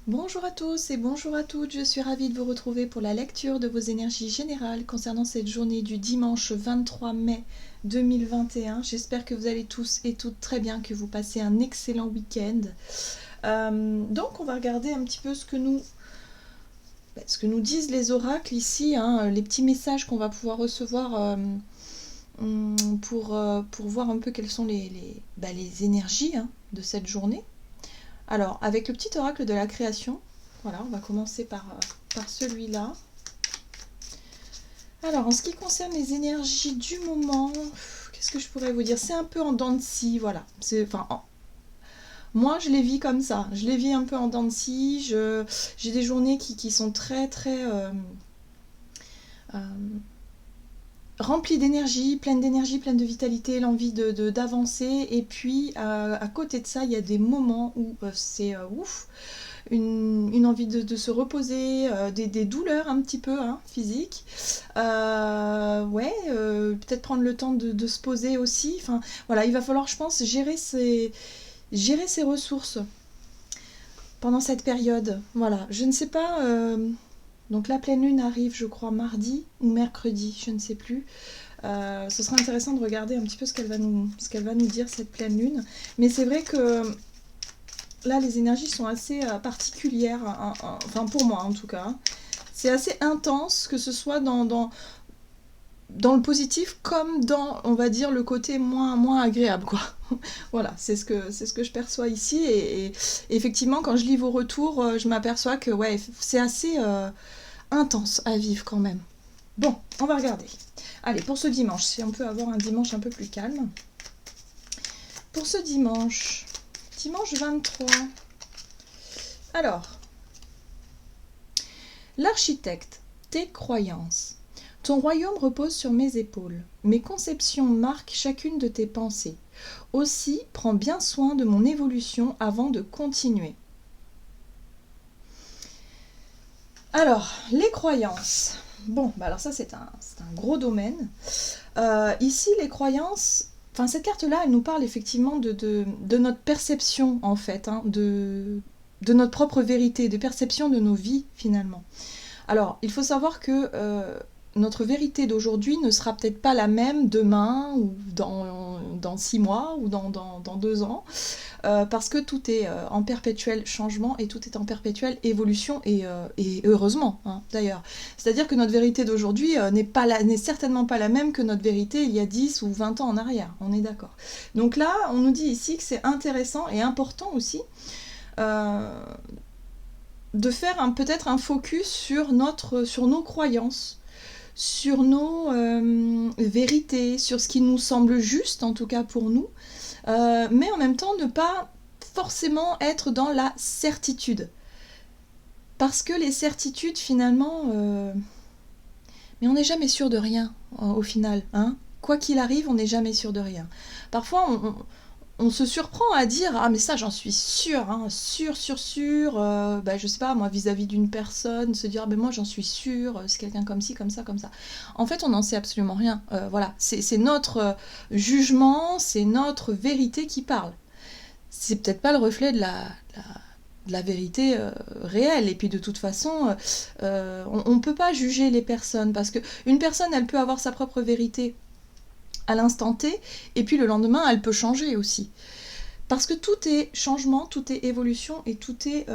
Bonjour à tous et bonjour à toutes, je suis ravie de vous retrouver pour la lecture de vos énergies générales concernant cette journée du dimanche 23 mai 2021. J'espère que vous allez tous et toutes très bien, que vous passez un excellent week-end. Donc on va regarder un petit peu ce que nous disent les oracles ici, hein, les petits messages qu'on va pouvoir recevoir pour voir un peu quelles sont les énergies de cette journée. Alors, avec le petit oracle de la création, voilà, on va commencer par celui-là. Alors, en ce qui concerne les énergies du moment, qu'est-ce que je pourrais vous dire? C'est un peu en dents de scie, voilà. Moi, je les vis comme ça. Je les vis un peu en dents de scie. J'ai des journées qui sont très, très euh, remplies d'énergie, pleines de vitalité, l'envie d'avancer. Et puis, à côté de ça, il y a des moments où c'est ouf. Une envie de se reposer, des douleurs un petit peu physiques. Peut-être prendre le temps de se poser aussi. Enfin, voilà, il va falloir, je pense, gérer ses ressources pendant cette période. Voilà, je ne sais pas. Donc la pleine lune arrive, je crois, mardi ou mercredi, je ne sais plus. Ce sera intéressant de regarder un petit peu ce qu'elle va nous dire, cette pleine lune. Mais c'est vrai que là, les énergies sont assez particulières, enfin pour moi en tout cas. C'est assez intense, que ce soit dans le positif comme dans, on va dire, le côté moins agréable, quoi. Voilà, c'est ce que je perçois ici. Et effectivement, quand je lis vos retours, je m'aperçois que ouais, c'est assez intense à vivre quand même. Bon, on va regarder. Allez, pour ce dimanche, si on peut avoir un dimanche un peu plus calme. Pour ce dimanche 23. Alors, l'architecte, tes croyances. Ton royaume repose sur mes épaules. Mes conceptions marquent chacune de tes pensées. Aussi, prends bien soin de mon évolution avant de continuer. Alors, les croyances. Bon, bah alors ça c'est un gros domaine. Ici, les croyances, enfin cette carte-là, elle nous parle effectivement de notre perception en fait, de notre propre vérité, de perception de nos vies finalement. Alors, il faut savoir que notre vérité d'aujourd'hui ne sera peut-être pas la même demain ou dans 6 mois ou dans 2 ans, parce que tout est en perpétuel changement et tout est en perpétuelle évolution et heureusement d'ailleurs. C'est-à-dire que notre vérité d'aujourd'hui n'est certainement pas la même que notre vérité il y a 10 ou 20 ans en arrière, on est d'accord. Donc là, on nous dit ici que c'est intéressant et important aussi de faire peut-être un focus sur nos croyances, sur nos vérités, sur ce qui nous semble juste, en tout cas pour nous, mais en même temps ne pas forcément être dans la certitude. Parce que les certitudes, finalement, mais on n'est jamais sûr de rien, au final. Quoi qu'il arrive, on n'est jamais sûr de rien. Parfois, on se surprend à dire ah mais ça j'en suis sûre, sûr, je sais pas moi vis-à-vis d'une personne, se dire ah ben moi j'en suis sûre, c'est quelqu'un comme ci, comme ça, comme ça. En fait on n'en sait absolument rien, voilà, c'est notre jugement, c'est notre vérité qui parle. C'est peut-être pas le reflet de la vérité réelle, et puis de toute façon on peut pas juger les personnes, parce que une personne elle peut avoir sa propre vérité à l'instant T, et puis le lendemain elle peut changer aussi. Parce que tout est changement, tout est évolution et tout est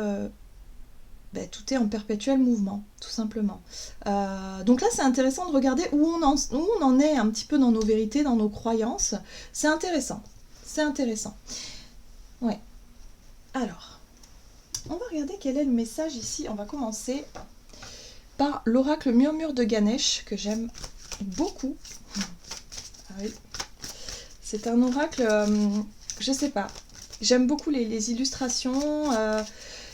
en perpétuel mouvement, tout simplement. Donc là, c'est intéressant de regarder où on en est un petit peu dans nos vérités, dans nos croyances. C'est intéressant. C'est intéressant. Ouais. Alors, on va regarder quel est le message ici. On va commencer par l'oracle Murmure de Ganesh, que j'aime beaucoup. Ah oui. C'est un oracle, je sais pas. J'aime beaucoup les illustrations,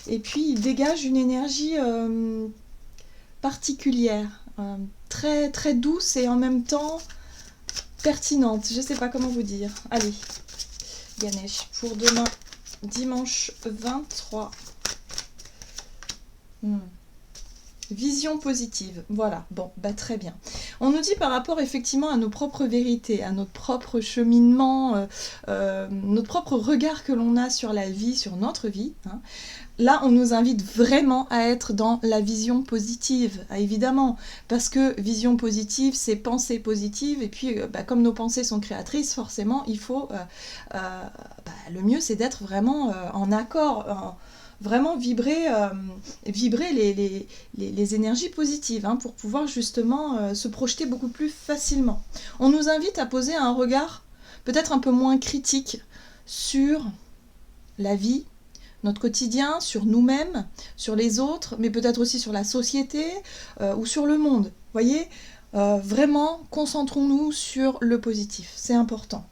et puis il dégage une énergie particulière, très, très douce et en même temps pertinente. Je sais pas comment vous dire. Allez, Ganesh, pour demain, dimanche 23. Vision positive, voilà, bon, bah très bien. On nous dit par rapport effectivement à nos propres vérités, à notre propre cheminement, notre propre regard que l'on a sur la vie, sur notre vie, hein. Là, on nous invite vraiment à être dans la vision positive, évidemment, parce que vision positive, c'est pensée positive, et puis comme nos pensées sont créatrices, forcément, il faut... le mieux, c'est d'être vraiment en accord, vraiment vibrer les énergies positives, hein, pour pouvoir justement se projeter beaucoup plus facilement. On nous invite à poser un regard peut-être un peu moins critique sur la vie, notre quotidien, sur nous-mêmes, sur les autres, mais peut-être aussi sur la société ou sur le monde. Vous voyez, vraiment, concentrons-nous sur le positif, c'est important.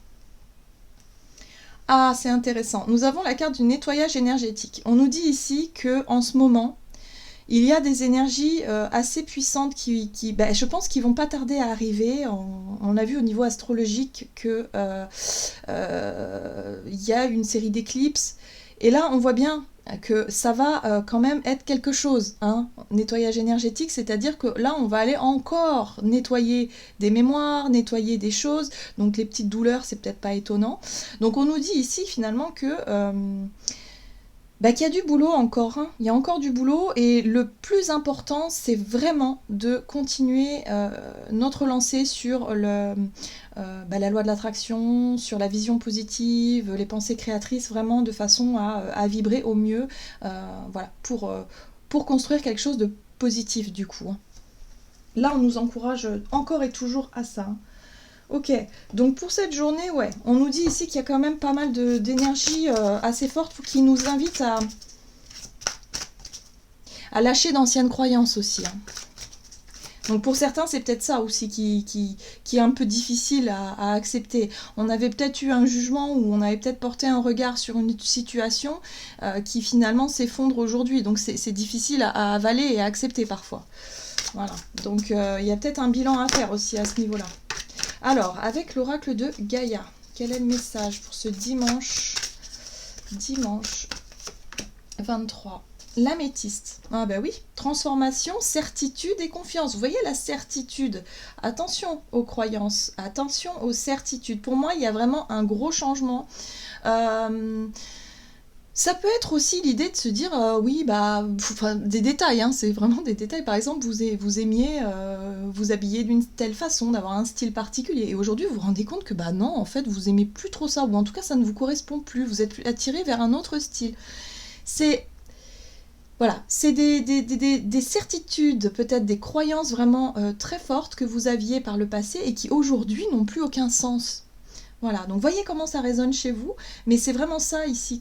Ah, c'est intéressant. Nous avons la carte du nettoyage énergétique. On nous dit ici que en ce moment, il y a des énergies assez puissantes qui je pense qu'ils vont pas tarder à arriver. On a vu au niveau astrologique que il y a une série d'éclipses. Et là, on voit bien que ça va quand même être quelque chose, hein. Nettoyage énergétique, c'est-à-dire que là, on va aller encore nettoyer des mémoires, nettoyer des choses. Donc les petites douleurs, c'est peut-être pas étonnant. Donc on nous dit ici finalement que... qu'il y a du boulot encore, hein. Il y a encore du boulot et le plus important c'est vraiment de continuer notre lancée sur la loi de l'attraction, sur la vision positive, les pensées créatrices, vraiment de façon à vibrer au mieux, voilà, pour construire quelque chose de positif du coup, hein. Là on nous encourage encore et toujours à ça, hein. Ok, donc pour cette journée, ouais, on nous dit ici qu'il y a quand même pas mal d'énergie assez forte qui nous invite à lâcher d'anciennes croyances aussi, hein. Donc pour certains, c'est peut-être ça aussi qui est un peu difficile à accepter. On avait peut-être eu un jugement ou on avait peut-être porté un regard sur une situation qui finalement s'effondre aujourd'hui. Donc c'est difficile à avaler et à accepter parfois. Voilà, donc il y a peut-être un bilan à faire aussi à ce niveau-là. Alors, avec l'oracle de Gaïa, quel est le message pour ce dimanche 23? L'améthyste. Ah bah oui, transformation, certitude et confiance. Vous voyez la certitude. Attention aux croyances, attention aux certitudes. Pour moi, il y a vraiment un gros changement. Ça peut être aussi l'idée de se dire, oui, des détails, hein, c'est vraiment des détails. Par exemple, vous aimiez vous habiller d'une telle façon, d'avoir un style particulier. Et aujourd'hui, vous vous rendez compte que, non, en fait, vous aimez plus trop ça. Ou en tout cas, ça ne vous correspond plus. Vous êtes attiré vers un autre style. Voilà, c'est des certitudes, peut-être des croyances vraiment très fortes que vous aviez par le passé et qui aujourd'hui n'ont plus aucun sens. Voilà, donc voyez comment ça résonne chez vous, mais c'est vraiment ça ici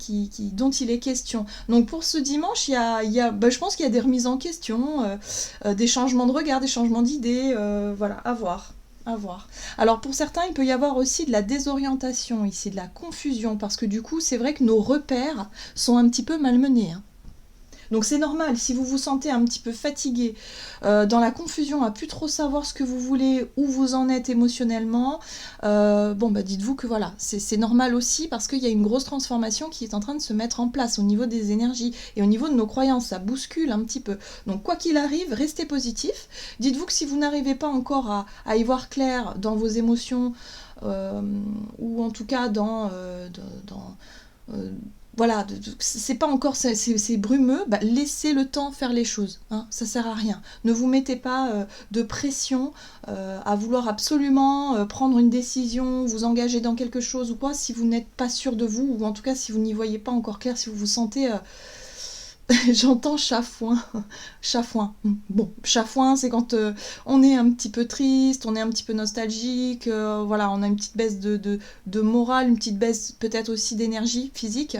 dont il est question. Donc pour ce dimanche, je pense qu'il y a des remises en question, des changements de regard, des changements d'idées, voilà, à voir. Alors pour certains, il peut y avoir aussi de la désorientation ici, de la confusion, parce que du coup, c'est vrai que nos repères sont un petit peu malmenés, hein. Donc c'est normal, si vous vous sentez un petit peu fatigué, dans la confusion, à plus trop savoir ce que vous voulez, où vous en êtes émotionnellement, dites-vous que voilà, c'est normal aussi parce qu'il y a une grosse transformation qui est en train de se mettre en place au niveau des énergies et au niveau de nos croyances, ça bouscule un petit peu. Donc quoi qu'il arrive, restez positif. Dites-vous que si vous n'arrivez pas encore à y voir clair dans vos émotions, ou en tout cas voilà, c'est pas encore, c'est brumeux, laissez le temps faire les choses, hein, ça sert à rien. Ne vous mettez pas de pression à vouloir absolument prendre une décision, vous engager dans quelque chose ou quoi, si vous n'êtes pas sûr de vous, ou en tout cas si vous n'y voyez pas encore clair, si vous vous sentez... J'entends chafouin. Chafouin. Bon, chafouin, c'est quand on est un petit peu triste, on est un petit peu nostalgique, voilà, on a une petite baisse de morale, une petite baisse peut-être aussi d'énergie physique.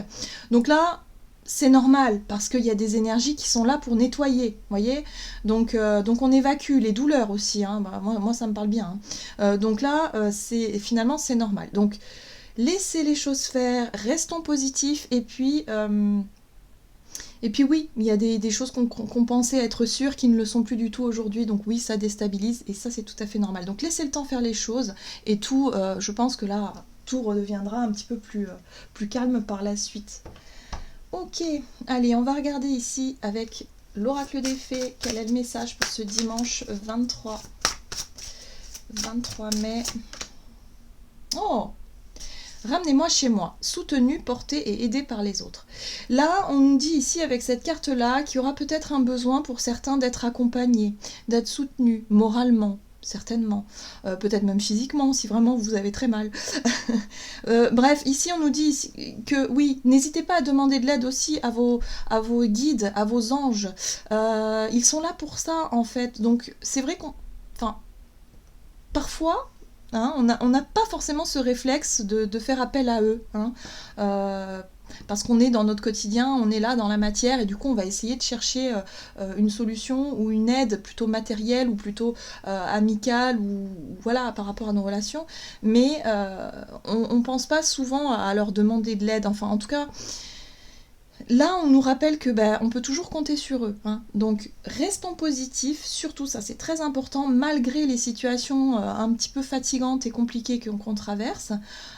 Donc là, c'est normal, parce qu'il y a des énergies qui sont là pour nettoyer, voyez. Donc on évacue les douleurs aussi, hein. Moi ça me parle bien, hein. Donc là, finalement, c'est normal. Donc, laissez les choses faire, restons positifs, et puis oui, il y a des choses qu'on pensait être sûres qui ne le sont plus du tout aujourd'hui, donc oui, ça déstabilise, et ça c'est tout à fait normal. Donc laissez le temps faire les choses, et tout, je pense que là, tout redeviendra un petit peu plus calme par la suite. Ok, allez, on va regarder ici avec l'oracle des fées, quel est le message pour ce dimanche 23. 23 mai. Oh! Ramenez-moi chez moi, soutenu, porté et aidé par les autres. Là, on nous dit ici avec cette carte-là qu'il y aura peut-être un besoin pour certains d'être accompagnés, d'être soutenus moralement, certainement, peut-être même physiquement si vraiment vous avez très mal. Bref, ici on nous dit ici que oui, n'hésitez pas à demander de l'aide aussi à vos guides, à vos anges. Ils sont là pour ça en fait. Donc c'est vrai qu'on... Enfin, parfois... Hein, on n'a pas forcément ce réflexe de faire appel à eux, hein, parce qu'on est dans notre quotidien, on est là dans la matière et du coup on va essayer de chercher une solution ou une aide plutôt matérielle ou plutôt amicale ou voilà par rapport à nos relations, mais on pense pas souvent à leur demander de l'aide, enfin en tout cas là, on nous rappelle que on peut toujours compter sur eux. Hein. Donc, restons positifs, surtout ça, c'est très important, malgré les situations un petit peu fatigantes et compliquées qu'on traverse.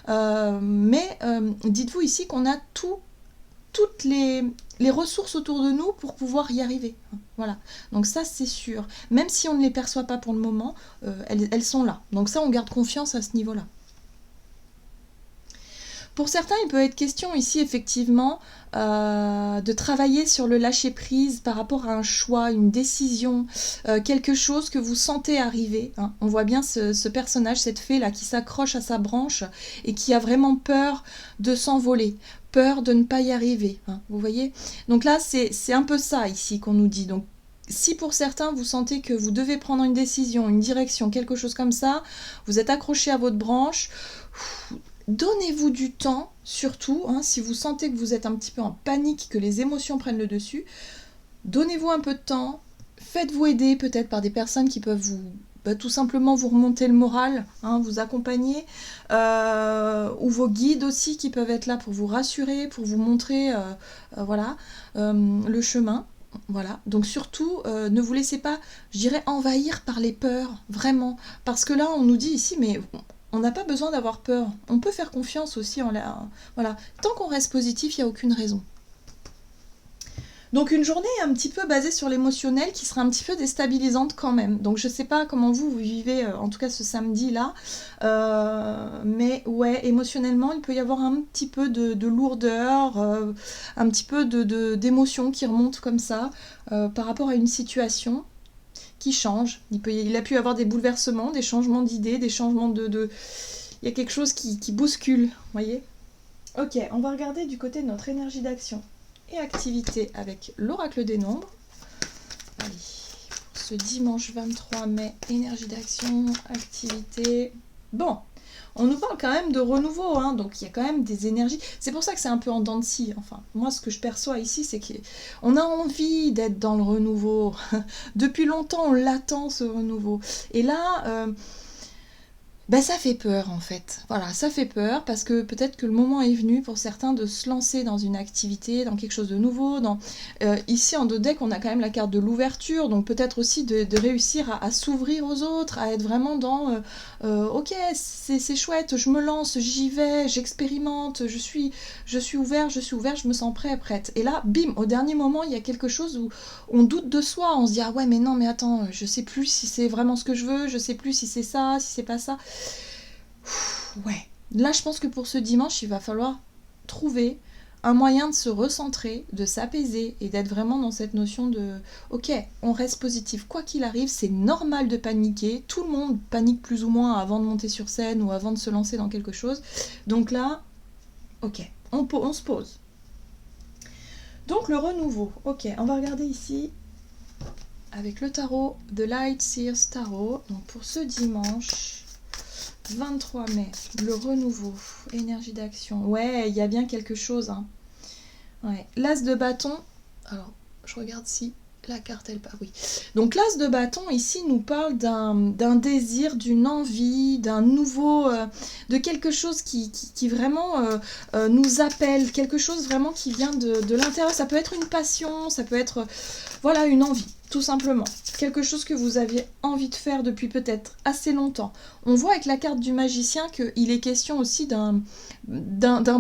Mais dites-vous ici qu'on a toutes les ressources autour de nous pour pouvoir y arriver. Hein. Voilà. Donc ça, c'est sûr. Même si on ne les perçoit pas pour le moment, elles sont là. Donc ça, on garde confiance à ce niveau-là. Pour certains, il peut être question ici effectivement de travailler sur le lâcher-prise par rapport à un choix, une décision, quelque chose que vous sentez arriver. Hein. On voit bien ce personnage, cette fée-là, qui s'accroche à sa branche et qui a vraiment peur de s'envoler, peur de ne pas y arriver. Hein. Vous voyez? Donc là, c'est un peu ça ici qu'on nous dit. Donc, si pour certains, vous sentez que vous devez prendre une décision, une direction, quelque chose comme ça, vous êtes accroché à votre branche, donnez-vous du temps, surtout, hein, si vous sentez que vous êtes un petit peu en panique, que les émotions prennent le dessus, donnez-vous un peu de temps, faites-vous aider peut-être par des personnes qui peuvent vous tout simplement vous remonter le moral, hein, vous accompagner, ou vos guides aussi qui peuvent être là pour vous rassurer, pour vous montrer voilà, le chemin. Voilà, donc surtout, ne vous laissez pas, je dirais, envahir par les peurs, vraiment. Parce que là, on nous dit ici, mais on n'a pas besoin d'avoir peur. On peut faire confiance aussi en la... Voilà, tant qu'on reste positif, il n'y a aucune raison. Donc une journée un petit peu basée sur l'émotionnel qui sera un petit peu déstabilisante quand même. Donc je sais pas comment vous vivez, en tout cas ce samedi-là. Mais ouais, émotionnellement, il peut y avoir un petit peu de lourdeur, un petit peu d'émotion qui remonte comme ça par rapport à une situation qui change. Il a pu y avoir des bouleversements, des changements d'idées, des changements Il y a quelque chose qui bouscule, vous voyez? Ok, on va regarder du côté de notre énergie d'action et activité avec l'oracle des nombres. Allez, pour ce dimanche 23 mai, énergie d'action, activité... Bon, on nous parle quand même de renouveau, hein, donc il y a quand même des énergies. C'est pour ça que c'est un peu en dents de scie. Enfin, moi, ce que je perçois ici, c'est qu'on a envie d'être dans le renouveau. Depuis longtemps, on l'attend, ce renouveau. Et là... ça fait peur en fait. Voilà, ça fait peur parce que peut-être que le moment est venu pour certains de se lancer dans une activité, dans quelque chose de nouveau. Ici en dos de deck, on a quand même la carte de l'ouverture, donc peut-être aussi de réussir à s'ouvrir aux autres, à être vraiment dans ok, c'est chouette, je me lance, j'y vais, j'expérimente, je suis ouvert, je me sens prêt, prête. Et là, bim, au dernier moment, il y a quelque chose où on doute de soi, on se dit ah ouais mais non mais attends, je sais plus si c'est vraiment ce que je veux, je sais plus si c'est ça, si c'est pas ça. Ouais, là je pense que pour ce dimanche il va falloir trouver un moyen de se recentrer, de s'apaiser et d'être vraiment dans cette notion de ok, on reste positif, quoi qu'il arrive, c'est normal de paniquer, tout le monde panique plus ou moins avant de monter sur scène ou avant de se lancer dans quelque chose, donc là, ok, on se pose. Donc le renouveau, ok, on va regarder ici avec le tarot de Light Seers Tarot, donc pour ce dimanche 23 mai, le renouveau, énergie d'action. Ouais, il y a bien quelque chose. Hein. Ouais. L'as de bâton. Alors, je regarde si la carte, elle part. Oui. Donc, l'as de bâton, ici, nous parle d'un désir, d'une envie, d'un nouveau... de quelque chose qui vraiment nous appelle. Quelque chose vraiment qui vient de l'intérieur. Ça peut être une passion, ça peut être... voilà, une envie. Tout simplement. Quelque chose que vous aviez envie de faire depuis peut-être assez longtemps. On voit avec la carte du magicien qu'il est question aussi d'un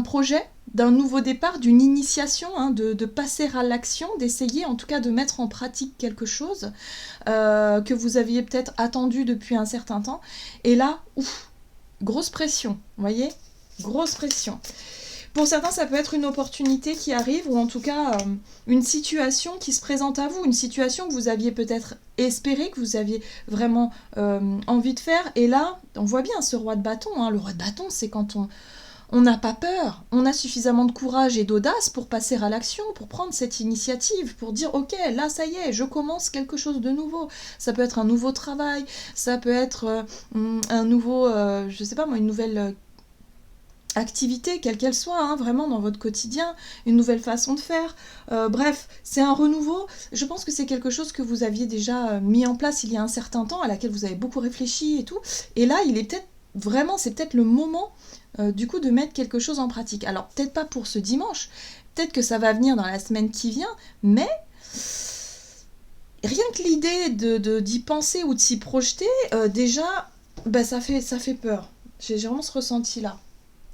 projet, d'un nouveau départ, d'une initiation, hein, de passer à l'action, d'essayer en tout cas de mettre en pratique quelque chose que vous aviez peut-être attendu depuis un certain temps. Et là, ouf, grosse pression, vous voyez? Grosse pression. Pour certains, ça peut être une opportunité qui arrive, ou en tout cas une situation qui se présente à vous, une situation que vous aviez peut-être espéré, que vous aviez vraiment envie de faire. Et là, on voit bien ce roi de bâton. Hein. Le roi de bâton, c'est quand on n'a pas peur, on a suffisamment de courage et d'audace pour passer à l'action, pour prendre cette initiative, pour dire ok, là ça y est, je commence quelque chose de nouveau. Ça peut être un nouveau travail, ça peut être un nouveau, je sais pas moi, une nouvelle activité, quelle qu'elle soit, hein, vraiment dans votre quotidien, une nouvelle façon de faire. Bref, c'est un renouveau. Je pense que c'est quelque chose que vous aviez déjà mis en place il y a un certain temps, à laquelle vous avez beaucoup réfléchi et tout. Et là, il est peut-être vraiment, c'est peut-être le moment du coup de mettre quelque chose en pratique. Alors peut-être pas pour ce dimanche, peut-être que ça va venir dans la semaine qui vient, mais rien que l'idée d'y penser ou de s'y projeter, déjà, bah, ça fait peur. J'ai vraiment ce ressenti-là.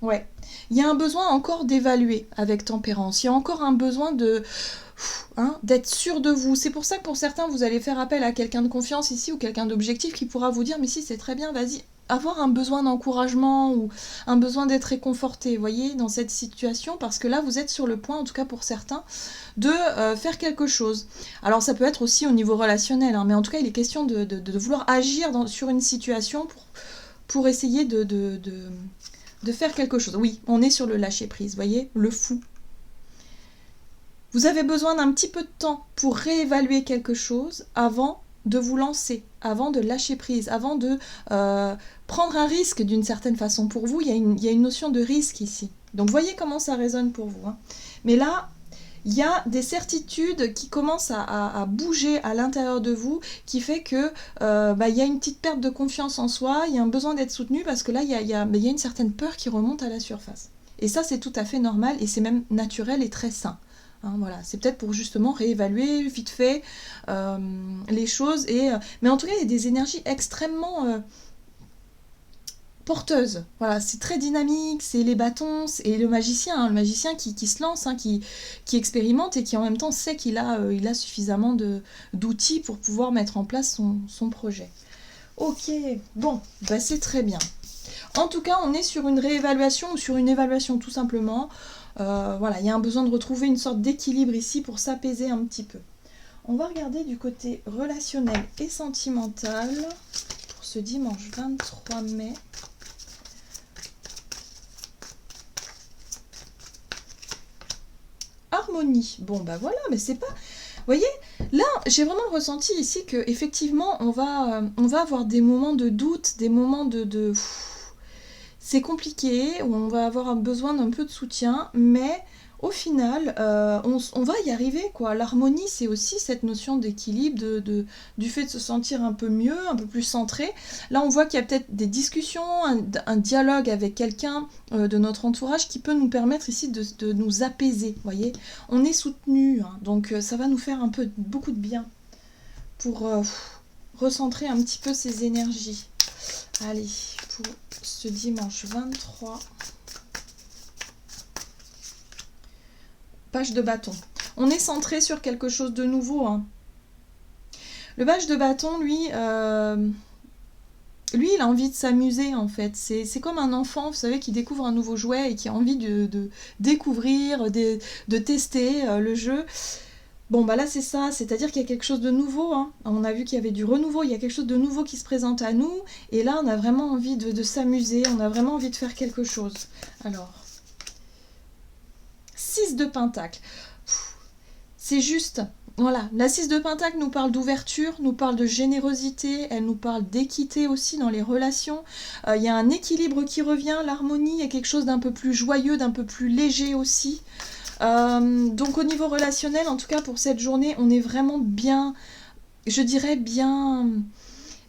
Ouais, il y a un besoin encore d'évaluer avec tempérance. Il y a encore un besoin d'être sûr de vous. C'est pour ça que pour certains, vous allez faire appel à quelqu'un de confiance ici ou quelqu'un d'objectif qui pourra vous dire mais si c'est très bien, vas-y. Avoir un besoin d'encouragement ou un besoin d'être réconforté, vous voyez, dans cette situation, parce que là, vous êtes sur le point, en tout cas pour certains, de faire quelque chose. Alors ça peut être aussi au niveau relationnel, hein, mais en tout cas, il est question de vouloir agir sur une situation pour essayer de faire quelque chose. Oui, on est sur le lâcher-prise, voyez, le fou. Vous avez besoin d'un petit peu de temps pour réévaluer quelque chose avant de vous lancer, avant de lâcher prise, avant de prendre un risque d'une certaine façon. Pour vous, il y a une notion de risque ici. Donc voyez comment ça résonne pour vous. Hein. Mais là, il y a des certitudes qui commencent à bouger à l'intérieur de vous, qui fait que il y a une petite perte de confiance en soi, il y a un besoin d'être soutenu, parce que là, il y a une certaine peur qui remonte à la surface. Et ça, c'est tout à fait normal, et c'est même naturel et très sain. Hein, voilà. C'est peut-être pour justement réévaluer vite fait les choses. Mais en tout cas, il y a des énergies extrêmement porteuses. Voilà, c'est très dynamique, c'est les bâtons, et le magicien qui se lance, hein, qui expérimente et qui en même temps sait qu'il a suffisamment d'outils pour pouvoir mettre en place son projet. Ok, bon, bah c'est très bien. En tout cas, on est sur une réévaluation ou sur une évaluation tout simplement. Voilà, il y a un besoin de retrouver une sorte d'équilibre ici pour s'apaiser un petit peu. On va regarder du côté relationnel et sentimental pour ce dimanche 23 mai. Harmonie. Bon, bah voilà, mais c'est pas... Vous voyez, là, j'ai vraiment le ressenti ici que effectivement, on va avoir des moments de doute, des moments de c'est compliqué, on va avoir besoin d'un peu de soutien, mais au final, on va y arriver, quoi. L'harmonie, c'est aussi cette notion d'équilibre, du fait de se sentir un peu mieux, un peu plus centré. Là, on voit qu'il y a peut-être des discussions, un dialogue avec quelqu'un de notre entourage qui peut nous permettre ici de nous apaiser, vous voyez. On est soutenu, hein, donc ça va nous faire beaucoup de bien pour recentrer un petit peu ces énergies. Allez, pour ce dimanche 23. Page de bâton. On est centré sur quelque chose de nouveau. Hein. Le page de bâton, lui, il a envie de s'amuser en fait. C'est comme un enfant, vous savez, qui découvre un nouveau jouet et qui a envie de découvrir, de tester le jeu. Bon, bah là, c'est ça, c'est-à-dire qu'il y a quelque chose de nouveau. Hein. On a vu qu'il y avait du renouveau, il y a quelque chose de nouveau qui se présente à nous. Et là, on a vraiment envie de s'amuser, on a vraiment envie de faire quelque chose. Alors, 6 de Pentacle. C'est juste, voilà, la 6 de Pentacle nous parle d'ouverture, nous parle de générosité, elle nous parle d'équité aussi dans les relations. Il y a un équilibre qui revient, l'harmonie, il y a quelque chose d'un peu plus joyeux, d'un peu plus léger aussi. Donc au niveau relationnel, en tout cas pour cette journée, on est vraiment bien, je dirais bien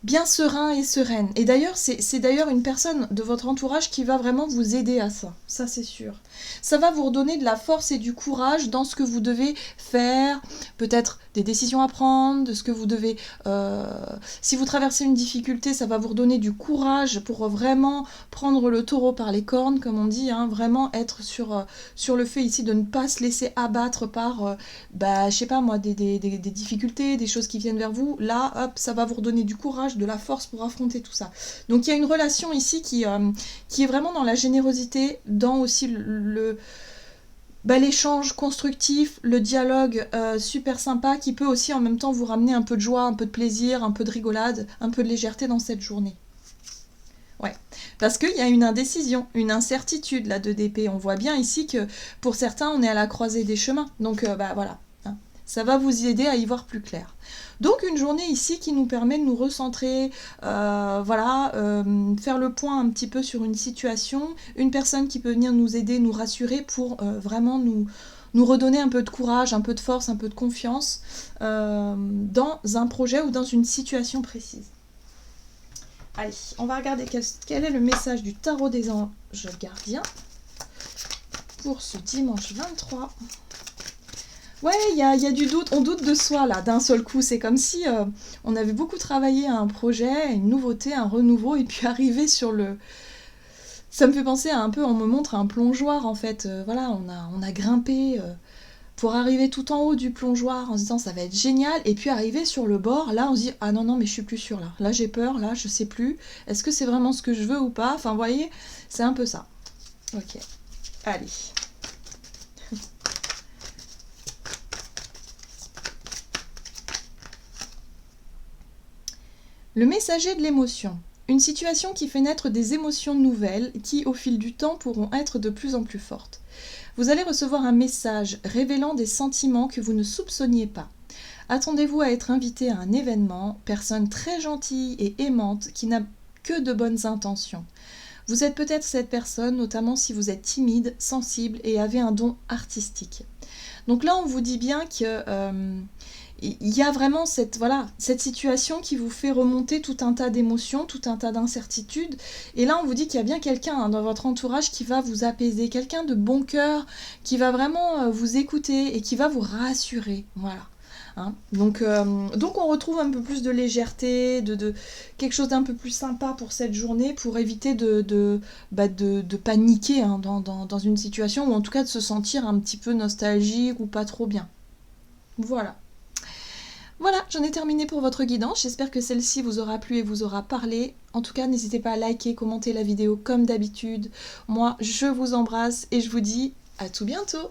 bien serein et sereine. Et d'ailleurs, c'est d'ailleurs une personne de votre entourage qui va vraiment vous aider à ça. Ça, c'est sûr. Ça va vous redonner de la force et du courage dans ce que vous devez faire, peut-être des décisions à prendre, de ce que vous devez... si vous traversez une difficulté, ça va vous redonner du courage pour vraiment prendre le taureau par les cornes, comme on dit, hein, vraiment être sur le fait ici de ne pas se laisser abattre par, je sais pas moi, des difficultés, des choses qui viennent vers vous. Là, hop, ça va vous redonner du courage, de la force pour affronter tout ça. Donc il y a une relation ici qui est vraiment dans la générosité, dans aussi l'échange constructif, le dialogue super sympa qui peut aussi en même temps vous ramener un peu de joie, un peu de plaisir, un peu de rigolade, un peu de légèreté dans cette journée. Ouais, parce qu'il y a une indécision, une incertitude là de d'épée. On voit bien ici que pour certains on est à la croisée des chemins. Donc voilà, hein. Ça va vous aider à y voir plus clair. Donc une journée ici qui nous permet de nous recentrer, faire le point un petit peu sur une situation, une personne qui peut venir nous aider, nous rassurer pour vraiment nous redonner un peu de courage, un peu de force, un peu de confiance dans un projet ou dans une situation précise. Allez, on va regarder quel est le message du tarot des anges gardiens pour ce dimanche 23. Ouais, il y a du doute, on doute de soi là, d'un seul coup. C'est comme si on avait beaucoup travaillé à un projet, une nouveauté, un renouveau, et puis arrivé sur le... Ça me fait penser à un peu, on me montre un plongeoir en fait. Voilà, on a grimpé pour arriver tout en haut du plongeoir en se disant ça va être génial, et puis arriver sur le bord, là on se dit ah non mais je suis plus sûre là j'ai peur, là je sais plus, est-ce que c'est vraiment ce que je veux ou pas, enfin vous voyez, c'est un peu ça. Ok, allez. Le messager de l'émotion. Une situation qui fait naître des émotions nouvelles qui, au fil du temps, pourront être de plus en plus fortes. Vous allez recevoir un message révélant des sentiments que vous ne soupçonniez pas. Attendez-vous à être invité à un événement, personne très gentille et aimante qui n'a que de bonnes intentions. Vous êtes peut-être cette personne, notamment si vous êtes timide, sensible et avez un don artistique. Donc là, on vous dit bien que... il y a vraiment cette situation qui vous fait remonter tout un tas d'émotions, tout un tas d'incertitudes. Et là, on vous dit qu'il y a bien quelqu'un dans votre entourage qui va vous apaiser, quelqu'un de bon cœur, qui va vraiment vous écouter et qui va vous rassurer. Voilà. Hein, donc on retrouve un peu plus de légèreté, de quelque chose d'un peu plus sympa pour cette journée, pour éviter de paniquer hein, dans une situation, ou en tout cas de se sentir un petit peu nostalgique ou pas trop bien. Voilà. Voilà, j'en ai terminé pour votre guidance. J'espère que celle-ci vous aura plu et vous aura parlé. En tout cas, n'hésitez pas à liker, commenter la vidéo comme d'habitude. Moi, je vous embrasse et je vous dis à tout bientôt.